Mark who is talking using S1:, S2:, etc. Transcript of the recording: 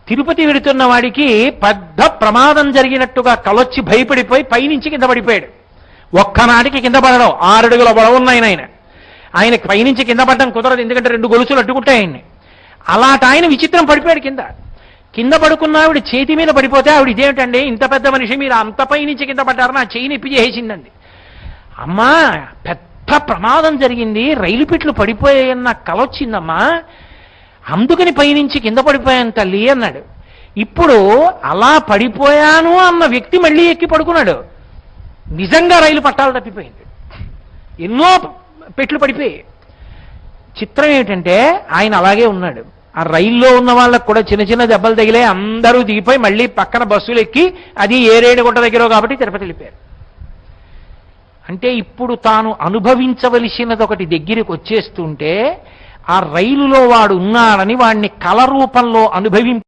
S1: తిరుపతి వెడుతున్న వాడికి పెద్ద ప్రమాదం జరిగినట్టుగా కలొచ్చి భయపడిపోయి పైనుంచి కింద పడిపోయాడు. ఒక్కనాటికి కింద పడడం 6 అడుగుల పొడవున్నాయన ఆయనకి పైనుంచి కింద పడడం కుదరదు, ఎందుకంటే 2 గొలుసులు అడ్డుకుంటాయి ఆయన్ని. అలాంటి ఆయన విచిత్రం పడిపోయాడు. కింద పడుకున్న ఆవిడ చేతి మీద పడిపోతే ఆవిడ ఇదేమిటండి ఇంత పెద్ద మనిషి మీరు అంత పైనుంచి కింద పడ్డారు, నా చేయి నొప్పి చేసిందండి. అమ్మా పెద్ద ప్రమాదం జరిగింది, రైలు పెట్లు పడిపోయాయన్న కలొచ్చిందమ్మా, అందుకని పైనుంచి కింద పడిపోయాను తల్లి అన్నాడు. ఇప్పుడు అలా పడిపోయాను అన్న వ్యక్తి మళ్ళీ ఎక్కి పడుకున్నాడు. నిజంగా రైలు పట్టాలు తప్పిపోయింది, ఎన్నో పెట్లు పడిపోయాయి. చిత్రం ఏమిటంటే ఆయన అలాగే ఉన్నాడు. ఆ రైల్లో ఉన్న వాళ్ళకు కూడా చిన్న చిన్న దెబ్బలు తగిలే, అందరూ దిగిపోయి మళ్ళీ పక్కన బస్సులు ఎక్కి అది ఏరేడుగుంట దగ్గర కాబట్టి తిరుపతి వెళ్ళిపోయారు. అంటే ఇప్పుడు తాను అనుభవించవలసినది ఒకటి దగ్గరికి వచ్చేస్తుంటే ఆ రైలులో వాడు ఉన్నాడని వాడిని కళ రూపంలో